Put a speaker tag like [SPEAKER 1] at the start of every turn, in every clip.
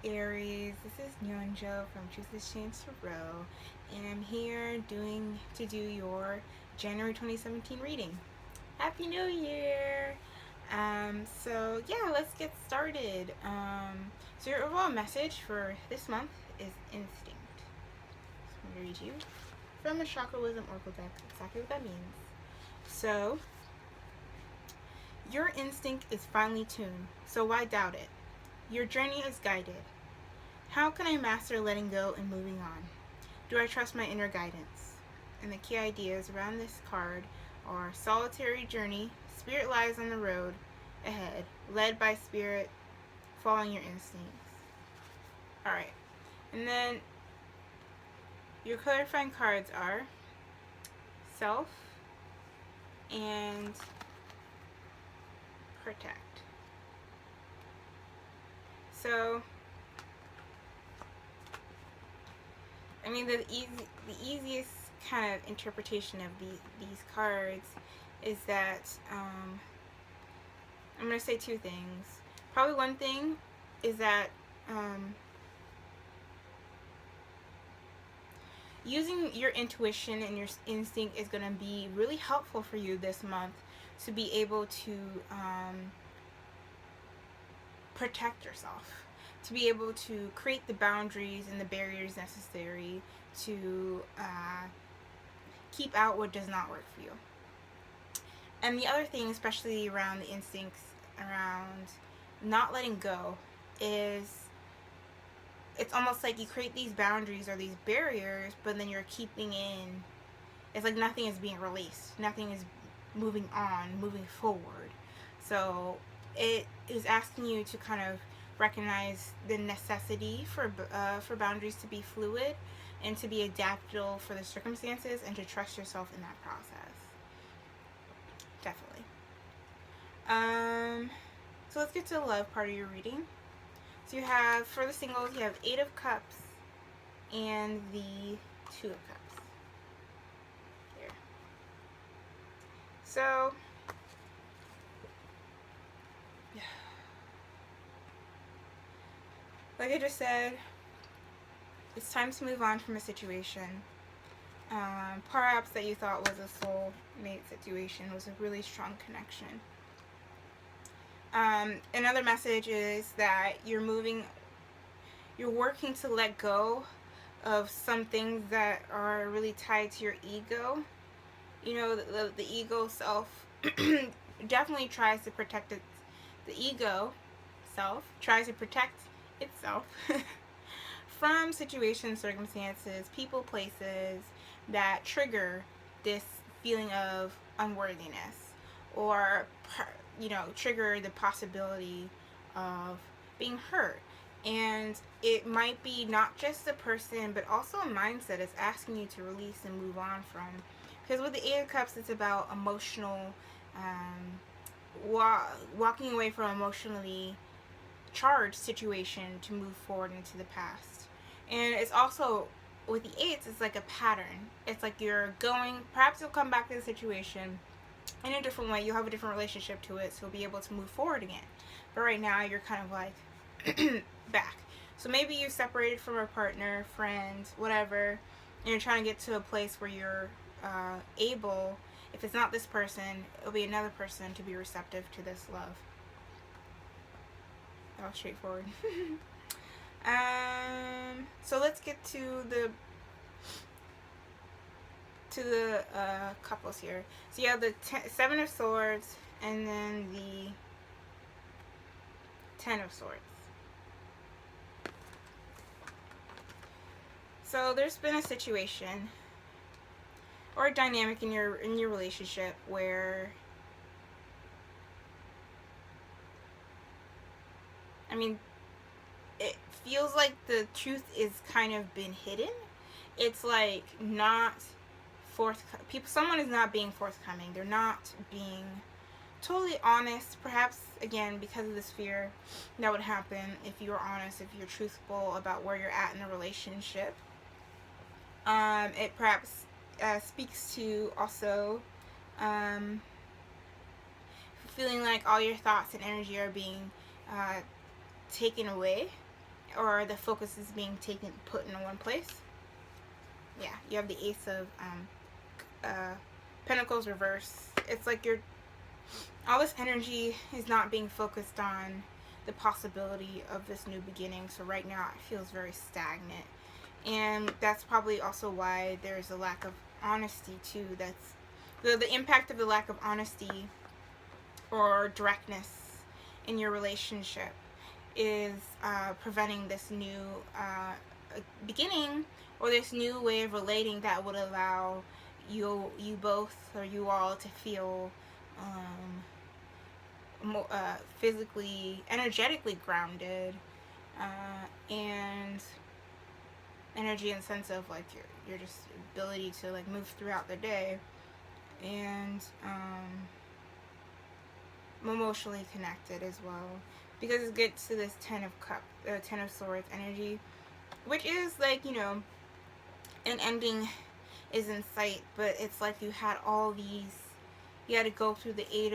[SPEAKER 1] Aries. This is Nyonjo from Choose This Chance Tarot, and I'm here to do your January 2017 reading. Happy New Year! So yeah, let's get started. So your overall message for this month is instinct. So I'm going to read you from the Chakra Wisdom Oracle deck exactly what that means. So, your instinct is finely tuned, so why doubt it? Your journey is guided. How can I master letting go and moving on? Do I trust my inner guidance? And the key ideas around this card are solitary journey, spirit lies on the road ahead, led by spirit, following your instincts. Alright, and then your clarifying cards are self and protect. So, I mean, the easiest kind of interpretation of these cards is that I'm going to say two things. Probably one thing is that using your intuition and your instinct is going to be really helpful for you this month to be able to protect yourself, to be able to create the boundaries and the barriers necessary to keep out what does not work for you. And the other thing, especially around the instincts, around not letting go, is it's almost like you create these boundaries or these barriers, but then you're keeping in, it's like nothing is being released, nothing is moving on, moving forward. So it is asking you to kind of recognize the necessity for boundaries to be fluid and to be adaptable for the circumstances, and to trust yourself in that process. Definitely. So let's get to the love part of your reading. So you have, for the singles, you have 8 of Cups and the 2 of Cups. Here. So, like I just said, it's time to move on from a situation. Perhaps that you thought was a soulmate situation, was a really strong connection. Another message is that you're working to let go of some things that are really tied to your ego. You know, the ego self definitely tries to protect it. The ego self tries to protect itself from situations, circumstances, people, places that trigger this feeling of unworthiness, or trigger the possibility of being hurt. And it might be not just a person, but also a mindset it's asking you to release and move on from. Because with the 8 of Cups, it's about emotional, walking away from emotionally charged situation to move forward into the past. And it's also, with the 8s, it's like a pattern. It's like you're going, perhaps you'll come back to the situation in a different way, you'll have a different relationship to it, so you'll be able to move forward again. But right now, you're kind of like back. So maybe you separated from a partner, friend, whatever, and you're trying to get to a place where you're able, if it's not this person, it'll be another person, to be receptive to this love. That was straightforward. So let's get to the couples here. So you have the 7 of Swords and then the 10 of Swords. So there's been a situation or a dynamic in your relationship where, I mean, it feels like the truth is kind of been hidden. It's like not someone is not being forthcoming. They're not being totally honest. Perhaps, again, because of this fear that would happen if you were honest, if you're truthful about where you're at in a relationship. It perhaps speaks to also feeling like all your thoughts and energy are being taken away or the focus is being put in one place. Yeah, you have the Ace of Pentacles reverse. It's like all this energy is not being focused on the possibility of this new beginning. So right now it feels very stagnant. And that's probably also why there's a lack of honesty too. That's the impact of the lack of honesty or directness in your relationship is preventing this new beginning, or this new way of relating that would allow you both, or you all, to feel physically, energetically grounded, and energy in the sense of like your just ability to like move throughout the day, and emotionally connected as well, because it gets to this Ten of Swords energy, which is like, you know, an ending is in sight, but it's like you had to go through the Eight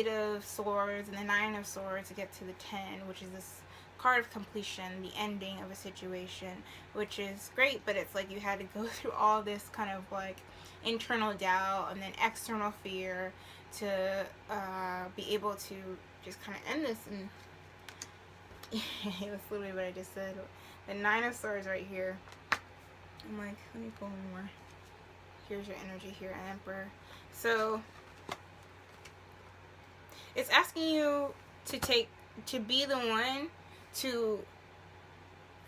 [SPEAKER 1] of Swords and the Nine of Swords to get to the 10, which is this card of completion, the ending of a situation, which is great, but it's like you had to go through all this kind of like internal doubt and then external fear to be able to just kind of end this. And that's literally what I just said. The Nine of Swords right here. I'm like, let me pull more. Here's your energy here, Emperor. So it's asking you to be the one to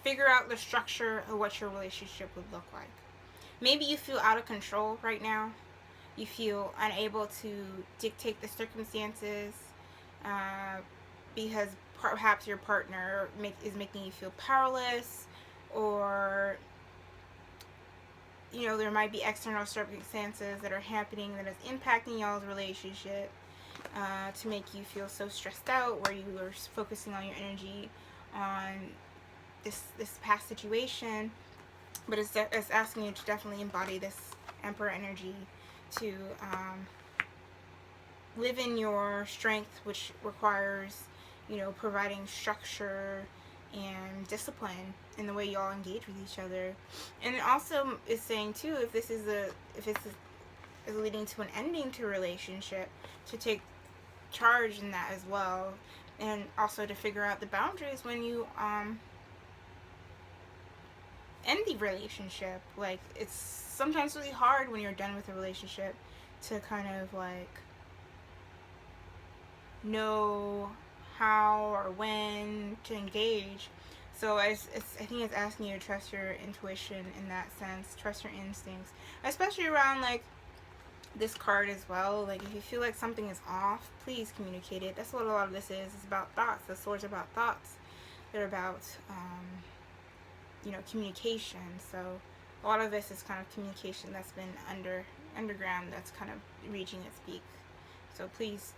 [SPEAKER 1] figure out the structure of what your relationship would look like. Maybe you feel out of control right now. You feel unable to dictate the circumstances because perhaps your partner is making you feel powerless, or you know, there might be external circumstances that are happening that is impacting y'all's relationship to make you feel so stressed out, where you are focusing all your energy on this past situation. But it's asking you to definitely embody this Emperor energy, to live in your strength, which requires, you know, providing structure and discipline in the way y'all engage with each other. And it also is saying too, if this is leading to an ending to a relationship, to take charge in that as well, and also to figure out the boundaries when you end the relationship. Like, it's sometimes really hard when you're done with a relationship to kind of like know how or when to engage. So I think it's asking you to trust your intuition in that sense, trust your instincts, especially around like this card as well. Like, if you feel like something is off, please communicate it. That's what a lot of this is. It's about thoughts. The Swords are about thoughts. They're about you know, communication. So a lot of this is kind of communication that's been underground, that's kind of reaching its peak. So please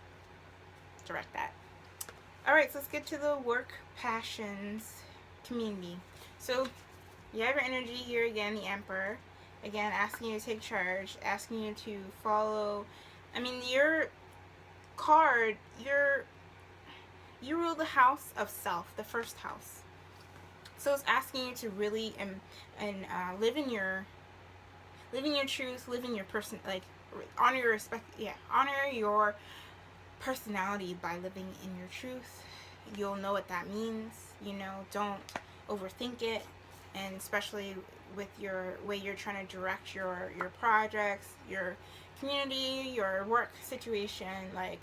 [SPEAKER 1] direct that. Alright, so let's get to the work, passions, community. So you have your energy here again, the Emperor. Again, asking you to take charge, asking you to follow. I mean, your card, you rule the house of self, the first house. So it's asking you to really live in your truth, live in your person, like honor your honor your personality by living in your truth. You'll know what that means. You know, don't overthink it, and especially with your way you're trying to direct your projects, your community, your work situation, like,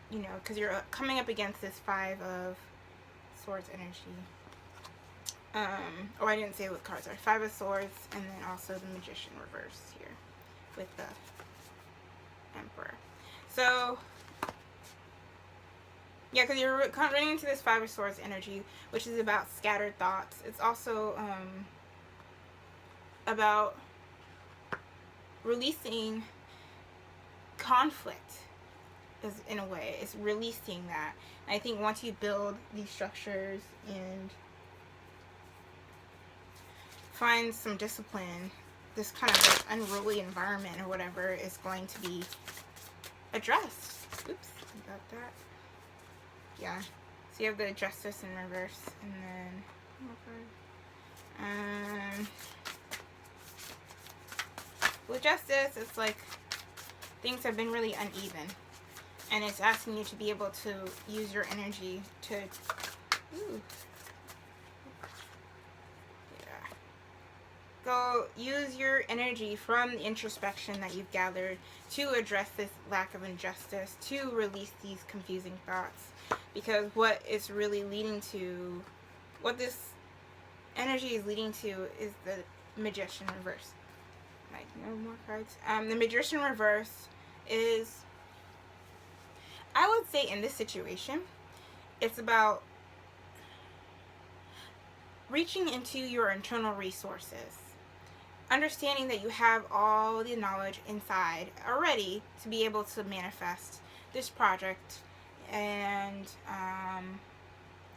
[SPEAKER 1] you know, because you're coming up against this Five of Swords energy. Oh, I didn't say what cards are. Five of Swords, and then also the Magician reverse here with the Emperor. So yeah, because you're running into this Five of Swords energy, which is about scattered thoughts. It's also about releasing conflict, in a way. It's releasing that. And I think once you build these structures and find some discipline, this kind of like unruly environment or whatever is going to be addressed. Oops, I got that. Yeah. So you have the Justice in reverse, and then with Justice, it's like things have been really uneven, and it's asking you to be able to use your energy to go use your energy from the introspection that you've gathered to address this lack of injustice, to release these confusing thoughts. Because what it's really leading to, what this energy is leading to, is the Magician reverse. Like, no more cards. The Magician reverse is, I would say in this situation, it's about reaching into your internal resources. Understanding that you have all the knowledge inside already to be able to manifest this project and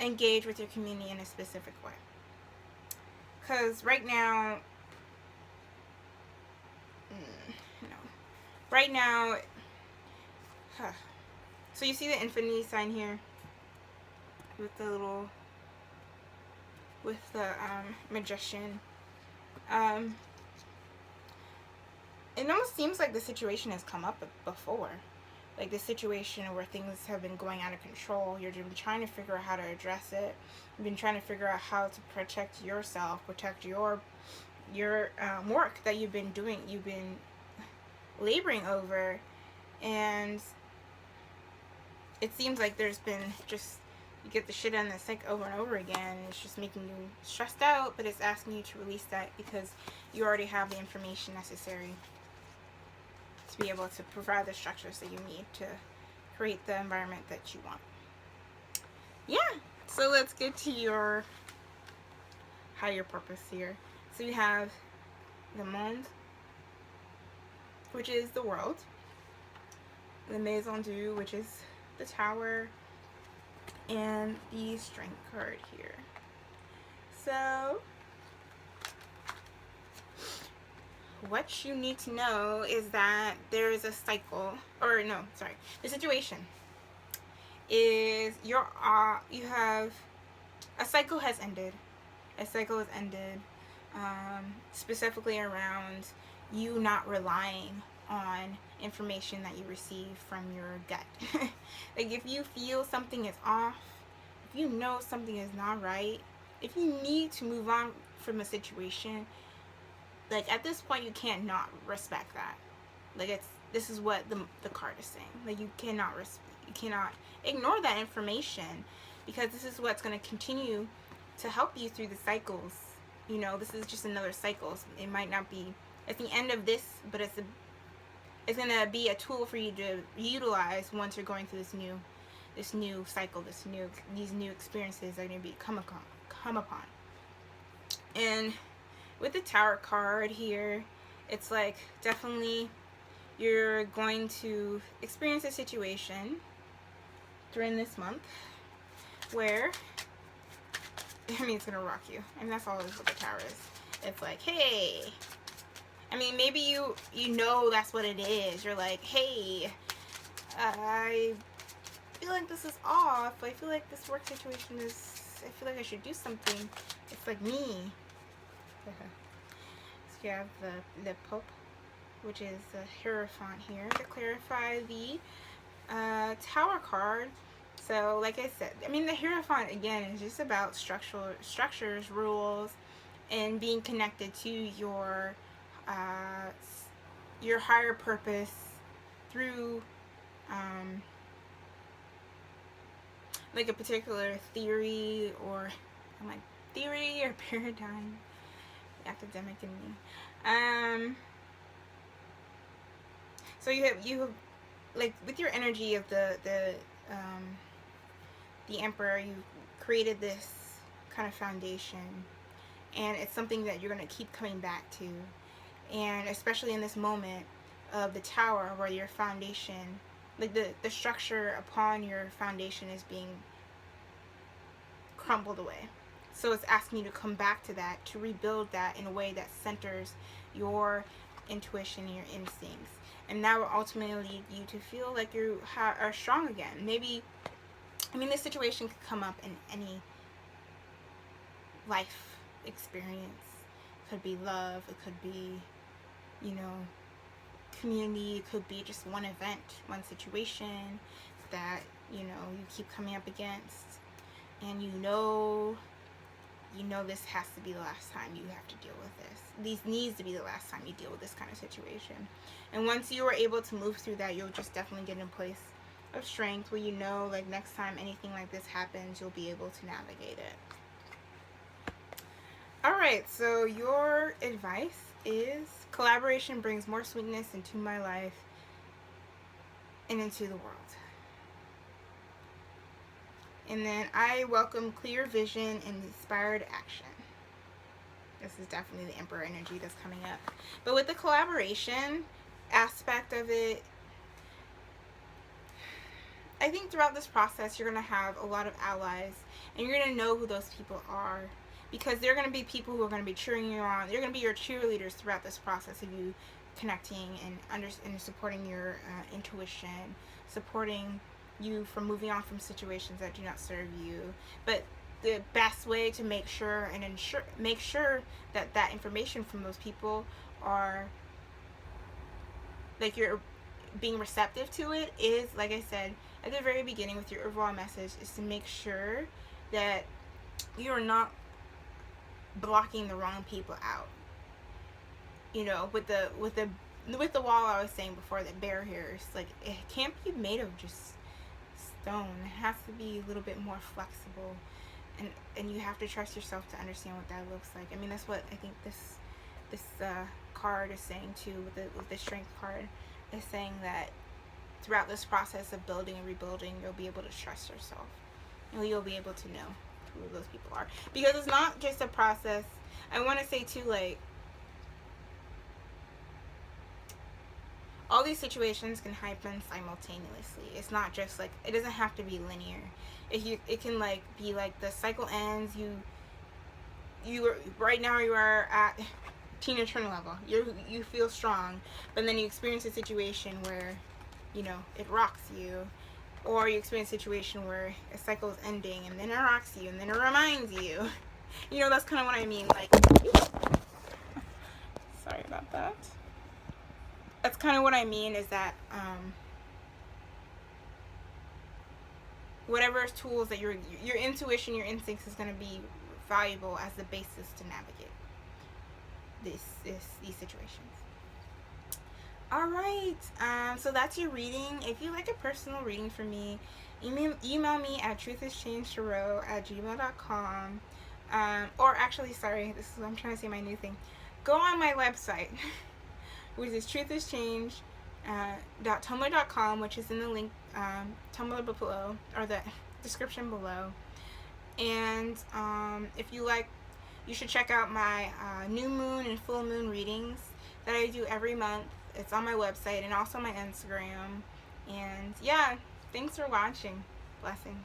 [SPEAKER 1] engage with your community in a specific way. Because right now, so you see the infinity sign here with the little, with the Magician. It almost seems like the situation has come up before. Like the situation where things have been going out of control. You've been trying to figure out how to address it. You've been trying to figure out how to protect yourself, protect your work that you've been doing, you've been laboring over. And it seems like there's been just, you get the shit on the sink over and over again, and it's just making you stressed out, but it's asking you to release that because you already have the information necessary to be able to provide the structures that you need to create the environment that you want. Yeah, so let's get to your higher purpose here. So you have the Monde, which is the world, the Maison Dieu, which is the Tower, and the Strength card here. So what you need to know is that there is a cycle, or no, sorry, the situation is you have a cycle has ended. A cycle has ended, specifically around you not relying on information that you receive from your gut. Like if you feel something is off, if you know something is not right, if you need to move on from a situation, like at this point you can't not respect that. Like this is what the card is saying. Like you cannot ignore that information, because this is what's going to continue to help you through the cycles. You know, this is just another cycle. It might not be at the end of this, but it's going to be a tool for you to utilize once you're going through this new cycle, these new experiences that are going to come upon. And with the Tower card here, it's like definitely you're going to experience a situation during this month where, I mean, it's going to rock you. And that's all what the Tower is. It's like, hey, I mean, maybe you know that's what it is. You're like, hey, I feel like this is off. I feel like this work situation is, I feel like I should do something. It's like me. So you have the Pope, which is the Hierophant here to clarify the Tower card. So like I said, I mean, the Hierophant again is just about structures, rules, and being connected to your higher purpose through like a particular theory or paradigm, academic in me. So you have like with your energy of the Emperor, you created this kind of foundation, and it's something that you're going to keep coming back to. And especially in this moment of the Tower, where your foundation, like the structure upon your foundation is being crumbled away. So it's asking you to come back to that, to rebuild that in a way that centers your intuition and your instincts. And that will ultimately lead you to feel like you are strong again. Maybe I mean, this situation could come up in any life experience. It could be love, it could be, you know, community, it could be just one event, one situation that, you know, you keep coming up against, and you know this has to be the last time you have to deal with this. These needs to be the last time you deal with this kind of situation. And once you are able to move through that, you'll just definitely get in a place of strength where you know, like, next time anything like this happens, you'll be able to navigate it. Alright, so your advice is collaboration brings more sweetness into my life and into the world. And then I welcome clear vision and inspired action. This is definitely the Emperor energy that's coming up. But with the collaboration aspect of it, I think throughout this process you're going to have a lot of allies, and you're going to know who those people are, because they're going to be people who are going to be cheering you on. They're going to be your cheerleaders throughout this process of you connecting and supporting your intuition, supporting you from moving on from situations that do not serve you. But the best way to make sure that that information from those people are, like, you're being receptive to it, is, like I said at the very beginning with your overall message, is to make sure that you are not blocking the wrong people out. You know, with the wall I was saying before, the barriers, like, it can't be made of just stone. It has to be a little bit more flexible, and you have to trust yourself to understand what that looks like. I mean, that's what I think this card is saying too, with the strength card, is saying that throughout this process of building and rebuilding, you'll be able to trust yourself, and you'll be able to know who those people are, because it's not just a process. I want to say too, like, all these situations can happen simultaneously. It's not just like, it doesn't have to be linear. It can, like, be like the cycle ends. You are right now, you are at Tina Turner level. You feel strong, but then you experience a situation where, you know, it rocks you, or you experience a situation where a cycle is ending, and then it rocks you, and then it reminds you. You know, that's kind of what I mean. Like, sorry about that. That's kind of what I mean, is that whatever tools that your intuition, your instincts is going to be valuable as the basis to navigate these situations. All right, so that's your reading. If you like a personal reading from me, email me at truthischangedtarot@gmail.com. Or actually, sorry, I'm trying to say my new thing. Go on my website, which is truthischanged.tumblr.com, which is in the link, Tumblr below, or the description below. And if you like, you should check out my new moon and full moon readings that I do every month. It's on my website and also my Instagram. And yeah, thanks for watching. Blessings.